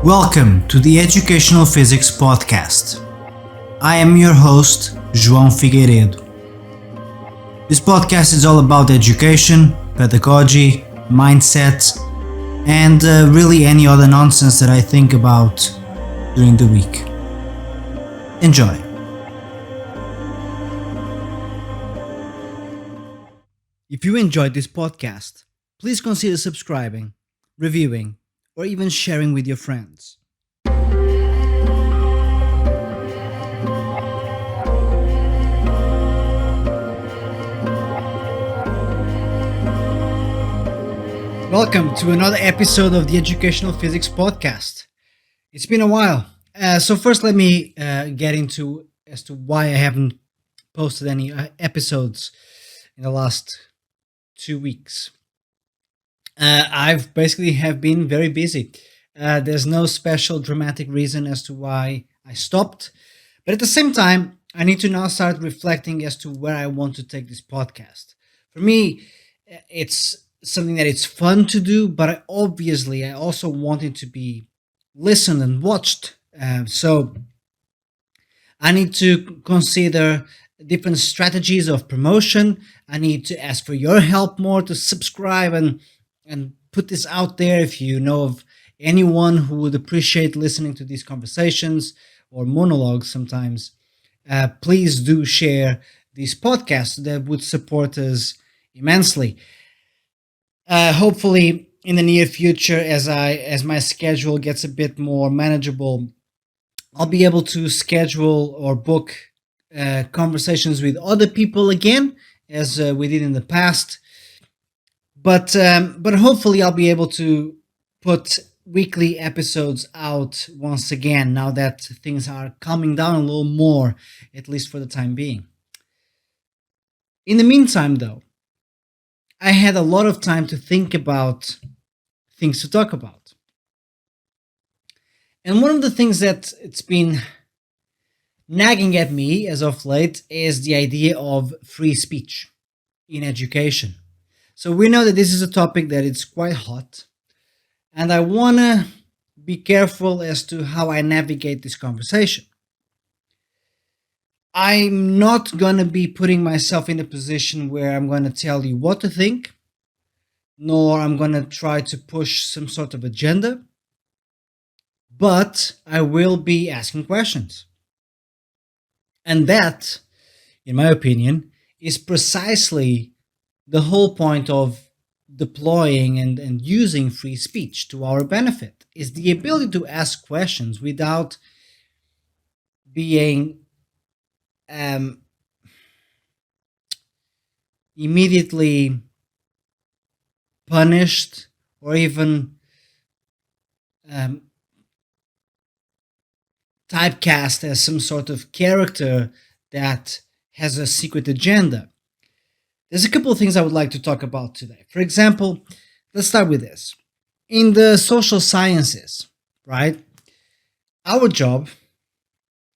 Welcome to the Educational Physics Podcast. I am your host, João Figueiredo. This podcast is all about education, pedagogy, mindset, and really any other nonsense that I think about during the week. Enjoy. If you enjoyed this podcast, please consider subscribing, reviewing, or even sharing with your friends. Welcome to another episode of the Educational Physics Podcast. It's been a while. So first let me get into as to why I haven't posted any episodes in the last 2 weeks. I've basically have been very busy. There's no special dramatic reason as to why I stopped. But at the same time, I need to now start reflecting as to where I want to take this podcast. For me, it's something that it's fun to do, but I also want it to be listened and watched. So I need to consider different strategies of promotion. I need to ask for your help more to subscribe and put this out there. If you know of anyone who would appreciate listening to these conversations or monologues sometimes, please do share these podcasts. That would support us immensely. Hopefully in the near future, as my schedule gets a bit more manageable, I'll be able to schedule or book conversations with other people again, as we did in the past. But hopefully I'll be able to put weekly episodes out once again, now that things are calming down a little more, at least for the time being. In the meantime, though, I had a lot of time to think about things to talk about. And one of the things that it's been nagging at me as of late is the idea of free speech in education. So we know that this is a topic that it's quite hot, and I want to be careful as to how I navigate this conversation. I'm not going to be putting myself in a position where I'm going to tell you what to think, nor I'm going to try to push some sort of agenda, but I will be asking questions. And that, in my opinion, is precisely the whole point of deploying and using free speech to our benefit, is the ability to ask questions without being immediately punished or even typecast as some sort of character that has a secret agenda. There's a couple of things I would like to talk about today. For example, let's start with this. In the social sciences, right, our job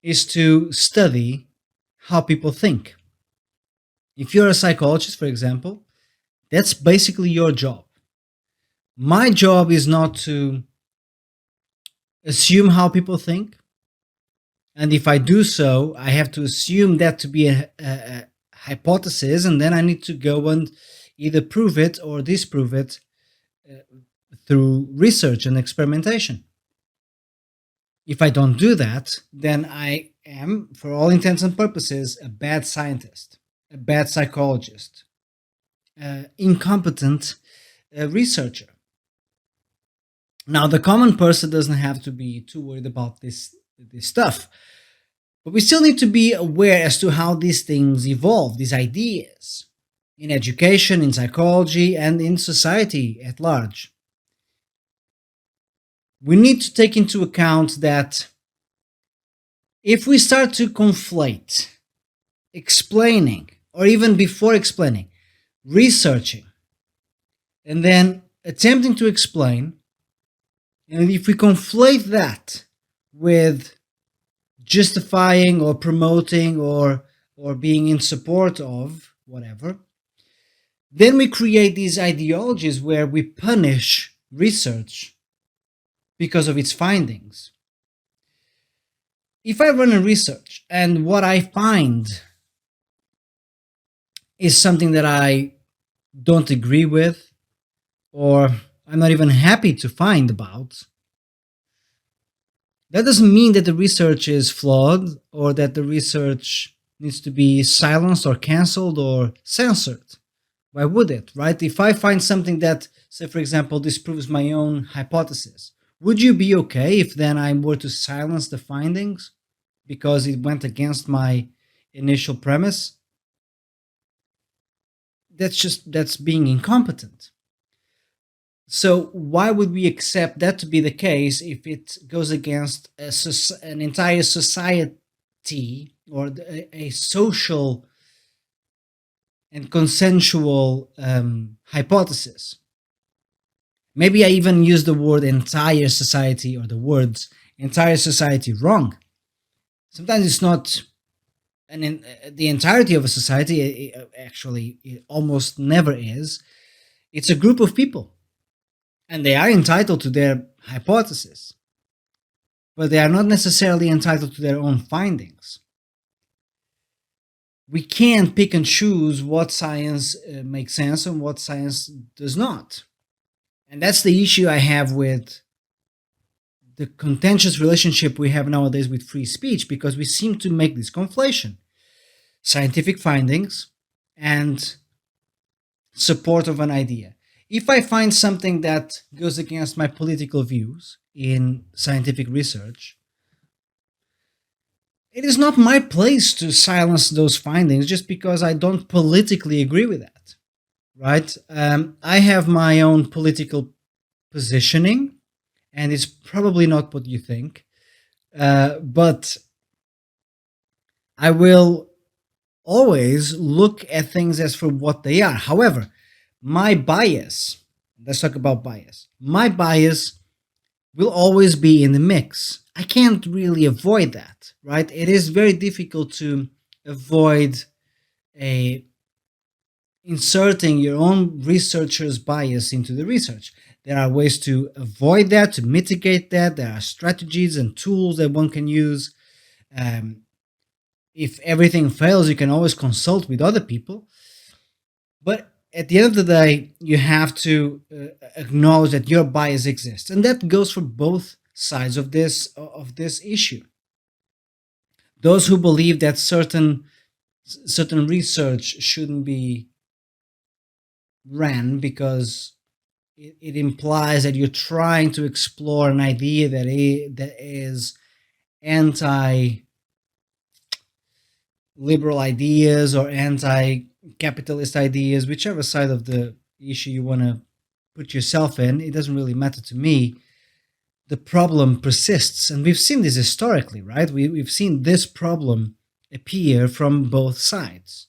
is to study how people think. If you're a psychologist, for example, that's basically your job. My job is not to assume how people think. And if I do so, I have to assume that to be a hypothesis, and then I need to go and either prove it or disprove it through research and experimentation. If I don't do that, then I am, for all intents and purposes, a bad scientist, a bad psychologist, incompetent researcher. Now, the common person doesn't have to be too worried about this stuff. But we still need to be aware as to how these things evolve, these ideas, in education, in psychology, and in society at large. We need to take into account that if we start to conflate explaining, or even before explaining, researching, and then attempting to explain, and if we conflate that with justifying or promoting or being in support of whatever, then we create these ideologies where we punish research because of its findings. If I run a research and what I find is something that I don't agree with, or I'm not even happy to find about, that doesn't mean that the research is flawed or that the research needs to be silenced or cancelled or censored. Why would it, right? If I find something that, say, for example, disproves my own hypothesis, would you be okay if then I were to silence the findings because it went against my initial premise? That's being incompetent. So why would we accept that to be the case if it goes against an entire society or a social and consensual hypothesis? Maybe I even use the word entire society or the words entire society wrong. Sometimes it's not the entirety of a society. Actually, it almost never is. It's a group of people, and they are entitled to their hypothesis, but they are not necessarily entitled to their own findings. We can't pick and choose what science makes sense and what science does not. And that's the issue I have with the contentious relationship we have nowadays with free speech, because we seem to make this conflation: scientific findings and support of an idea. If I find something that goes against my political views in scientific research, it is not my place to silence those findings just because I don't politically agree with that, right? I have my own political positioning, and it's probably not what you think, but I will always look at things as for what they are. However, my bias, let's talk about bias. My bias will always be in the mix. I can't really avoid that, right? It is very difficult to avoid a inserting your own researcher's bias into the research. There are ways to avoid that, to mitigate that. There are strategies and tools that one can use. Um, if everything fails, you can always consult with other people. But at the end of the day, you have to acknowledge that your bias exists, and that goes for both sides of this issue. Those who believe that certain research shouldn't be ran because it implies that you're trying to explore an idea that is anti liberal ideas or anti capitalist ideas, whichever side of the issue you want to put yourself in, it doesn't really matter to me. The problem persists, and we've seen this historically, right? We've seen this problem appear from both sides,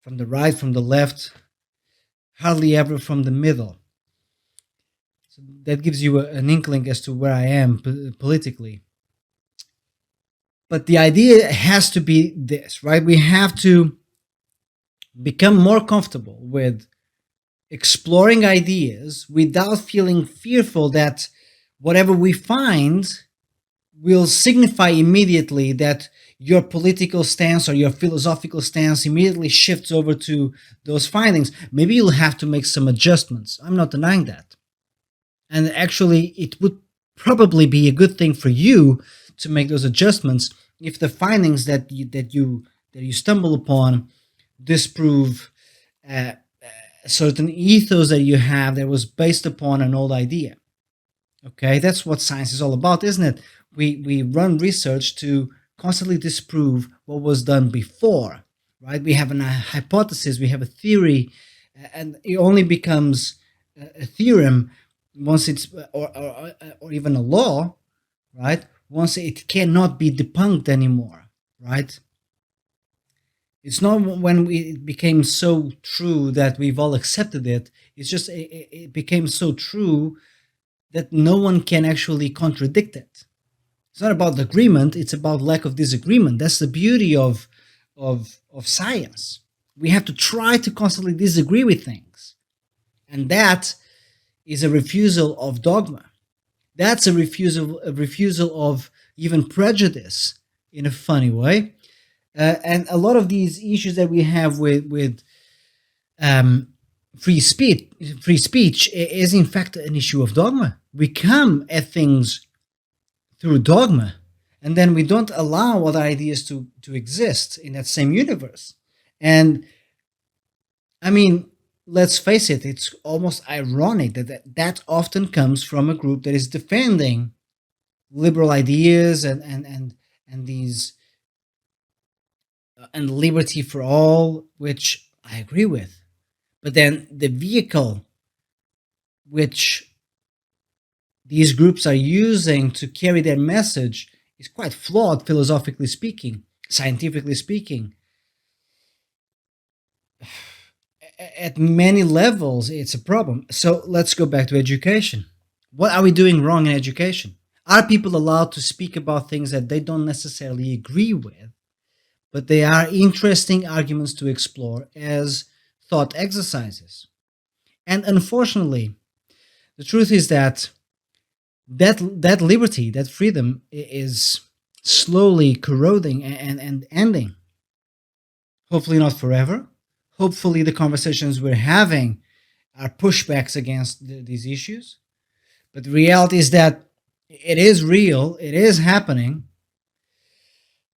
from the right, from the left, hardly ever from the middle. So that gives you an inkling as to where I am politically. But the idea has to be this, right? We have to become more comfortable with exploring ideas without feeling fearful that whatever we find will signify immediately that your political stance or your philosophical stance immediately shifts over to those findings. Maybe you'll have to make some adjustments. I'm not denying that. And actually, it would probably be a good thing for you to make those adjustments if the findings that you stumble upon disprove a certain ethos that you have that was based upon an old idea. Okay, that's what science is all about, isn't it? We run research to constantly disprove what was done before, right? We have a hypothesis, we have a theory, and it only becomes a theorem once it's or even a law, right? Once it cannot be debunked anymore, right? It's not when it became so true that we've all accepted it. It's just it became so true that no one can actually contradict it. It's not about agreement, it's about lack of disagreement. That's the beauty of science. We have to try to constantly disagree with things. And that is a refusal of dogma. That's a refusal of even prejudice in a funny way. And a lot of these issues that we have with um, free speech, free speech is in fact an issue of dogma. We come at things through dogma, and then we don't allow other ideas to exist in that same universe. And I mean, let's face it, it's almost ironic that often comes from a group that is defending liberal ideas and these and liberty for all, which I agree with. But then the vehicle which these groups are using to carry their message is quite flawed, philosophically speaking, scientifically speaking. At many levels, it's a problem. So let's go back to education. What are we doing wrong in education? Are people allowed to speak about things that they don't necessarily agree with, but they are interesting arguments to explore as thought exercises? And unfortunately, the truth is that liberty, that freedom is slowly corroding and ending. Hopefully not forever. Hopefully the conversations we're having are pushbacks against these issues. But the reality is that it is real, it is happening,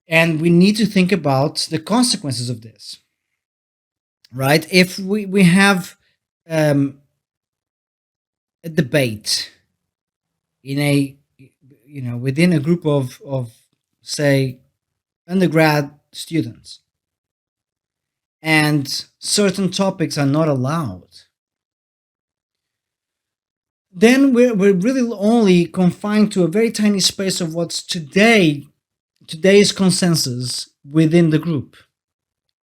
and we need to think about the consequences of this, right? If we have um, a debate in a within a group of say undergrad students, and certain topics are not allowed, then we're really only confined to a very tiny space of what's today's consensus within the group.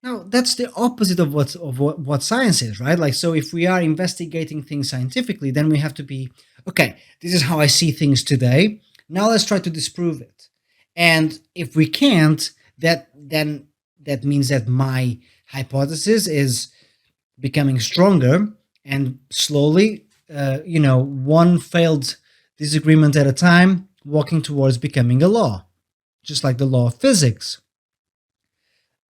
Now that's the opposite of what science is, right? Like, so if we are investigating things scientifically, then we have to be okay. This is how I see things today. Now let's try to disprove it. And if we can't, then that means that my hypothesis is becoming stronger, and slowly, one failed disagreement at a time, walking towards becoming a law, just like the law of physics,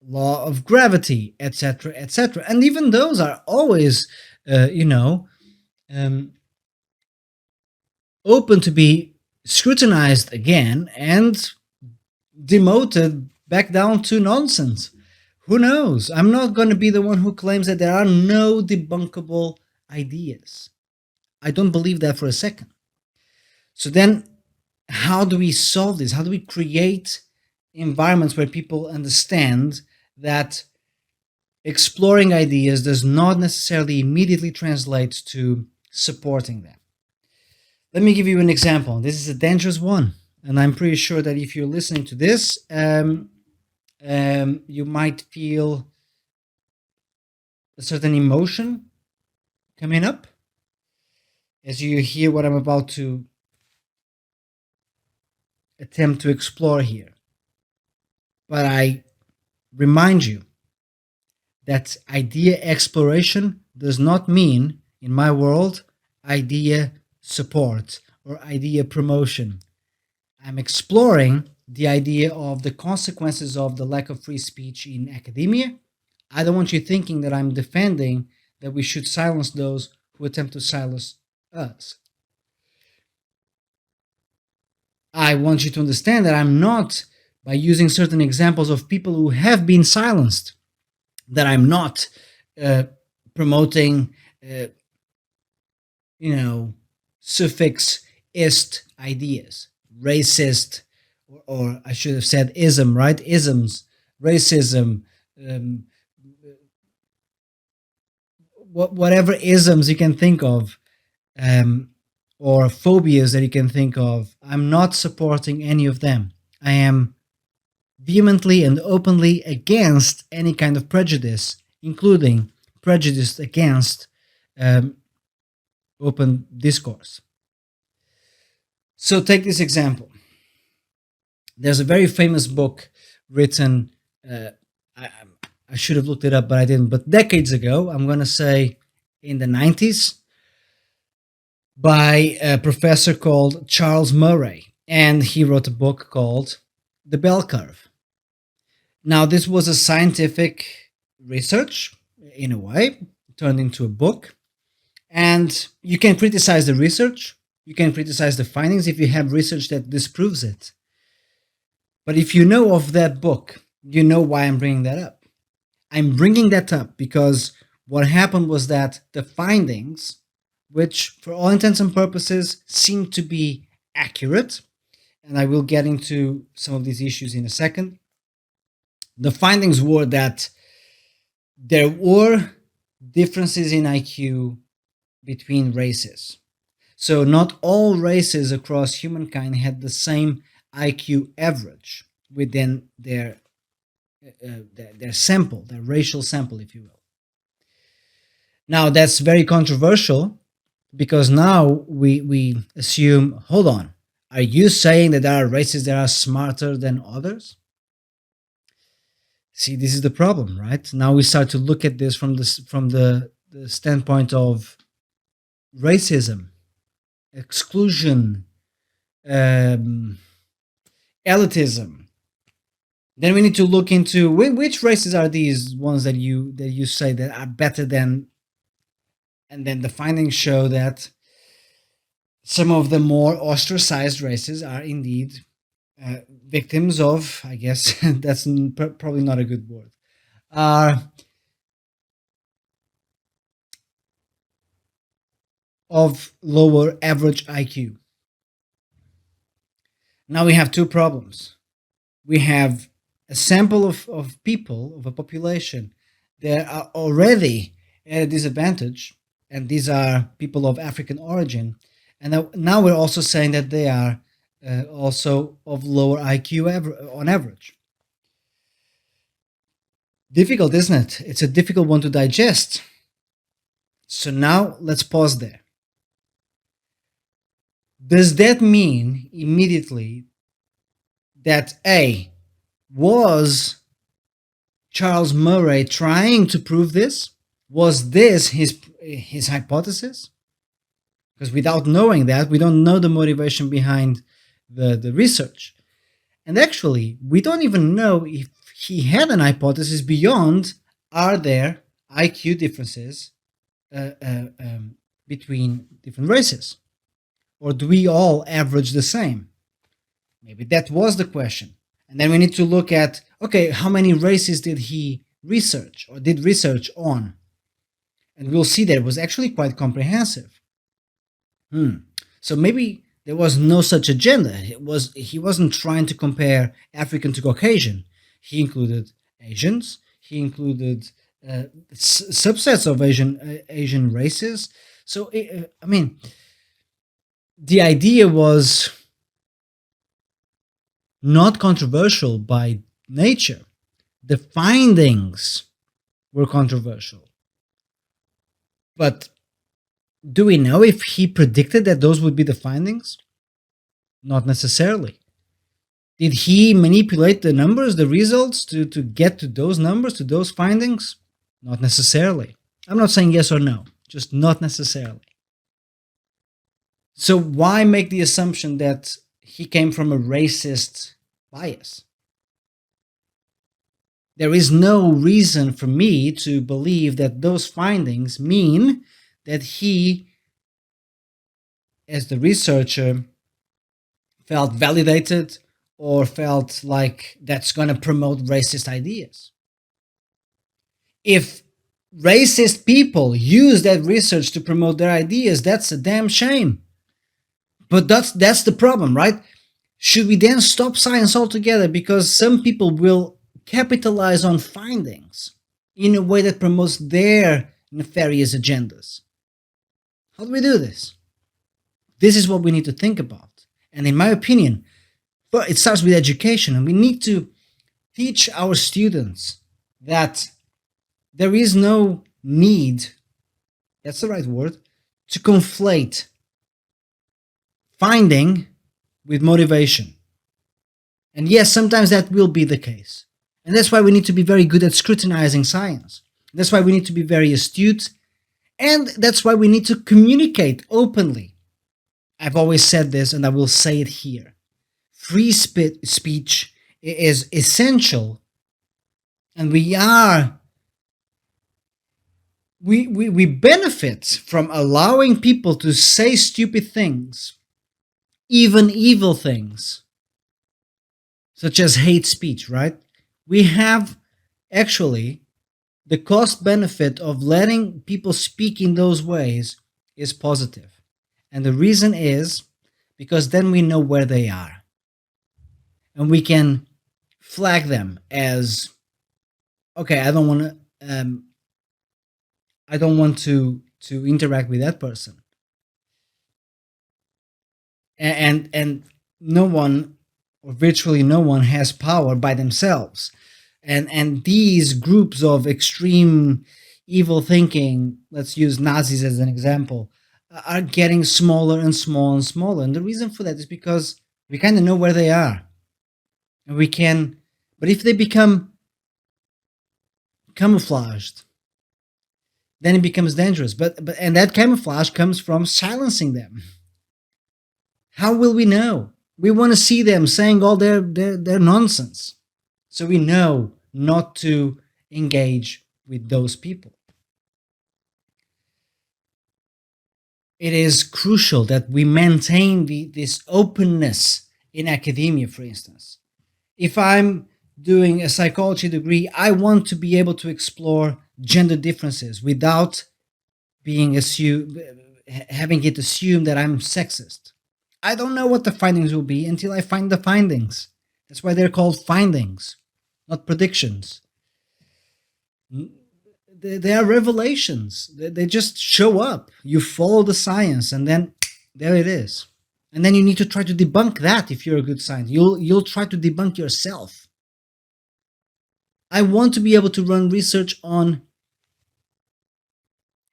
law of gravity, etc., etc. And even those are always, uh, you know, um, open to be scrutinized again and demoted back down to nonsense. Who knows? I'm not going to be the one who claims that there are no debunkable ideas. I don't believe that for a second. So then, how do we solve this? How do we create environments where people understand that exploring ideas does not necessarily immediately translate to supporting them? Let me give you an example. This is a dangerous one, and I'm pretty sure that if you're listening to this, you might feel a certain emotion coming up as you hear what I'm about to attempt to explore here. But I remind you that idea exploration does not mean, in my world, idea support or idea promotion. I'm exploring the idea of the consequences of the lack of free speech in academia. I don't want you thinking that I'm defending that we should silence those who attempt to silence us. I want you to understand that I'm not, by using certain examples of people who have been silenced, that I'm not uh, promoting, uh, you know, suffix ist ideas, racist, or I should have said ism, right? Isms, racism, um, whatever isms you can think of, um, or phobias that you can think of. I'm not supporting any of them. I am vehemently and openly against any kind of prejudice, including prejudice against um, open discourse. So, take this example. There's a very famous book written, I, I should have looked it up, but I didn't, but decades ago, I'm going to say in the 90s, by a professor called Charles Murray, and he wrote a book called The Bell Curve. Now, this was a scientific research, in a way, turned into a book, and you can criticize the research, you can criticize the findings if you have research that disproves it. But if you know of that book, you know why I'm bringing that up. I'm bringing that up because what happened was that the findings, which for all intents and purposes seem to be accurate, and I will get into some of these issues in a second, the findings were that there were differences in IQ between races. So, not all races across humankind had the same IQ average within their sample, their racial sample, if you will. Now, that's very controversial because now we assume, hold on, are you saying that there are races that are smarter than others? See, this is the problem, right? Now we start to look at this from the standpoint of racism, exclusion, um, elitism. Then we need to look into which races are these ones that you say that are better than, and then the findings show that some of the more ostracized races are indeed victims of, I guess that's probably not a good word, are of lower average IQ. Now we have two problems. We have a sample of people, of a population, that are already at a disadvantage, and these are people of African origin. And now we're also saying that they are also of lower IQ on average. Difficult, isn't it? It's a difficult one to digest. So now let's pause there. Does that mean immediately that A, was Charles Murray trying to prove this? Was this his hypothesis? Because without knowing that, we don't know the motivation behind the research. And actually, we don't even know if he had an hypothesis beyond, are there IQ differences between different races? Or do we all average the same? Maybe that was the question. And then we need to look at, okay, how many races did he research or did research on? And we'll see that it was actually quite comprehensive. So maybe there was no such agenda. He wasn't trying to compare African to Caucasian. He included Asians. He included subsets of Asian races. So I mean, the idea was not controversial by nature. The findings were controversial. But do we know if he predicted that those would be the findings? Not necessarily. Did he manipulate the numbers, the results, to get to those numbers, to those findings? Not necessarily. I'm not saying yes or no, just not necessarily. So why make the assumption that he came from a racist bias? There is no reason for me to believe that those findings mean that he, as the researcher, felt validated or felt like that's going to promote racist ideas. If racist people use that research to promote their ideas, that's a damn shame. But that's the problem, right? Should we then stop science altogether because some people will capitalize on findings in a way that promotes their nefarious agendas? How do we do this? This is what we need to think about. And in my opinion, it starts with education, and we need to teach our students that there is no need, that's the right word, to conflate finding with motivation. And yes, sometimes that will be the case. And that's why we need to be very good at scrutinizing science. That's why we need to be very astute. And that's why we need to communicate openly I've always said this and I will say it here. Free speech is essential, and we benefit from allowing people to say stupid things, even evil things, such as hate speech, right? We have actually the cost benefit of letting people speak in those ways is positive. And the reason is because then we know where they are and we can flag them as okay, I don't want to interact with that person. And no one, or virtually no one, has power by themselves. And these groups of extreme evil thinking, let's use Nazis as an example, are getting smaller and smaller and smaller. And the reason for that is because we kind of know where they are, and we can. But if they become camouflaged, then it becomes dangerous. But and that camouflage comes from silencing them. How will we know? We want to see them saying all their nonsense. So we know not to engage with those people. It is crucial that we maintain this openness in academia, for instance. If I'm doing a psychology degree, I want to be able to explore gender differences without being assumed, having it assumed that I'm sexist. I don't know what the findings will be until I find the findings. That's why they're called findings, not predictions. They are revelations. They just show up. You follow the science, and then there it is. And then you need to try to debunk that if you're a good scientist. You'll try to debunk yourself. I want to be able to run research on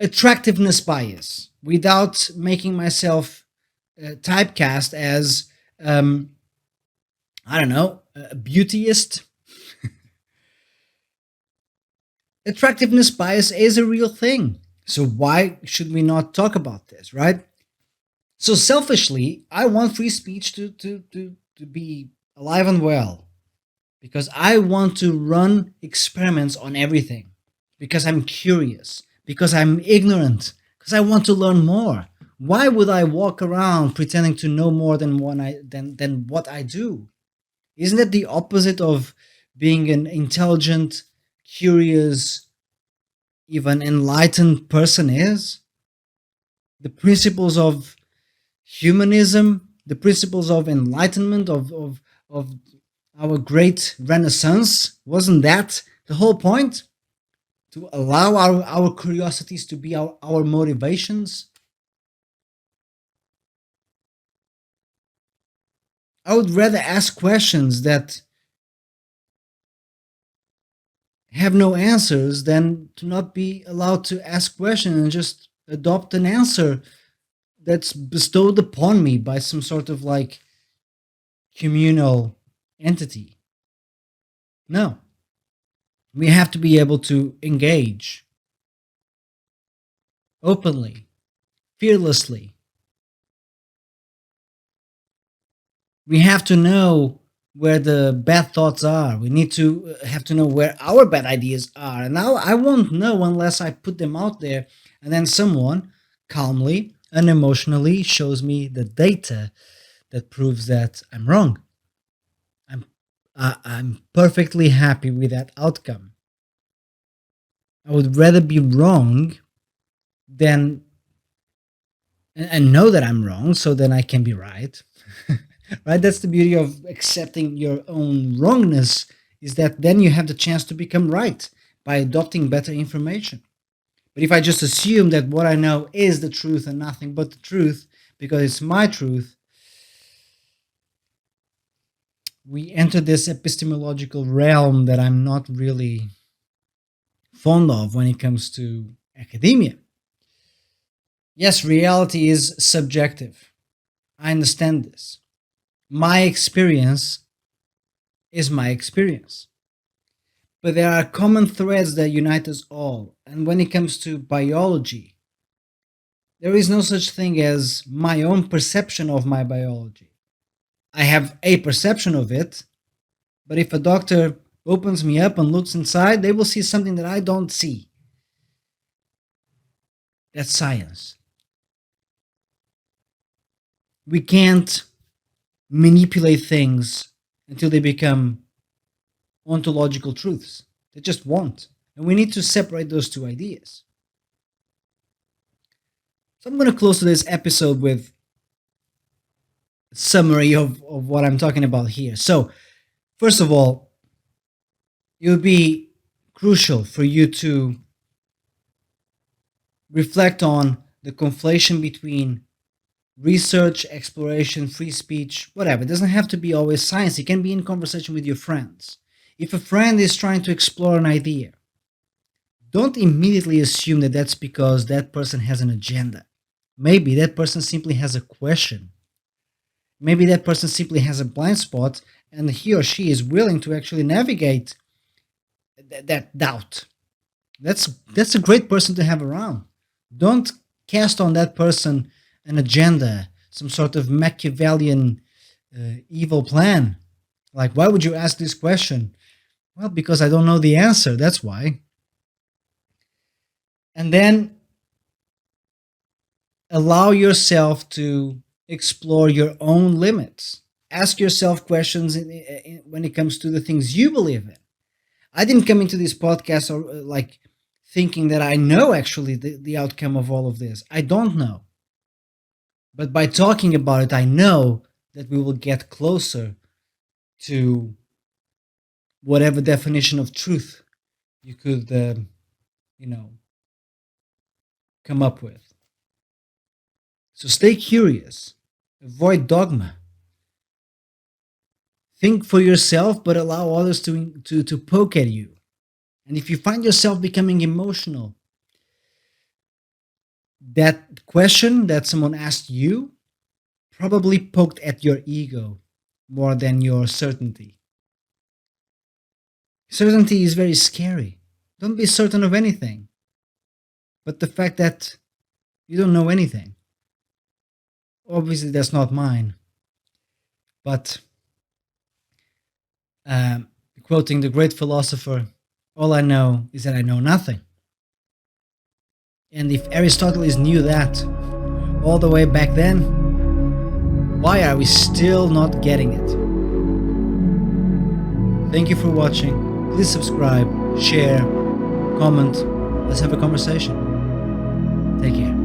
attractiveness bias without making myself typecast as I don't know, a beautyist. Attractiveness bias is a real thing. So why should we not talk about this, right? So selfishly, I want free speech to be alive and well because I want to run experiments on everything because I'm curious, because I'm ignorant, because I want to learn more. Why would I walk around pretending to know more than what I do? Isn't it the opposite of being an intelligent, curious, even enlightened person is? The principles of humanism, the principles of enlightenment, of our great renaissance, wasn't that the whole point? To allow our curiosities to be our motivations? I would rather ask questions that have no answers than to not be allowed to ask questions and just adopt an answer that's bestowed upon me by some sort of like communal entity. No, we have to be able to engage openly, fearlessly. We have to know where the bad thoughts are. We need to have to know where our bad ideas are. And now I won't know unless I put them out there and then someone calmly, unemotionally shows me the data that proves that I'm wrong. I'm I'm perfectly happy with that outcome. I would rather be wrong than and know that I'm wrong so then I can be right. Right? That's the beauty of accepting your own wrongness is that then you have the chance to become right by adopting better information. But if I just assume that what I know is the truth and nothing but the truth because it's my truth, we enter this epistemological realm that I'm not really fond of when it comes to academia. Yes, reality is subjective. I understand this. My experience is my experience. But there are common threads that unite us all. And when it comes to biology, There is no such thing as my own perception of my biology. I have a perception of it, but if a doctor opens me up and looks inside, they will see something that I don't see. That's science. We can't manipulate things until they become ontological truths. They just won't. And we need to separate those two ideas. So I'm going to close today's episode with a summary of what I'm talking about here. So, first of all, it would be crucial for you to reflect on the conflation between research, exploration, free speech, whatever. It doesn't have to be always science. It can be in conversation with your friends. If a friend is trying to explore an idea, don't immediately assume that that's because that person has an agenda. Maybe that person simply has a question. Maybe that person simply has a blind spot and he or she is willing to actually navigate that doubt. That's a great person to have around. Don't cast on that person an agenda, some sort of Machiavellian evil plan. Like, why would you ask this question? Well, because I don't know the answer. That's why. And then allow yourself to explore your own limits. Ask yourself questions when it comes to the things you believe in. I didn't come into this podcast like thinking that I know actually the outcome of all of this. I don't know. But by talking about it, I know that we will get closer to whatever definition of truth you could, come up with. So stay curious, avoid dogma. Think for yourself, but allow others to poke at you. And if you find yourself becoming emotional, that question that someone asked you probably poked at your ego more than your certainty. Certainty is very scary. Don't be certain of anything. But the fact that you don't know anything, obviously that's not mine. But um, quoting the great philosopher, all I know is that I know nothing. And if Aristotle knew that all the way back then, why are we still not getting it? Thank you for watching. Please subscribe, share, comment. Let's have a conversation. Take care.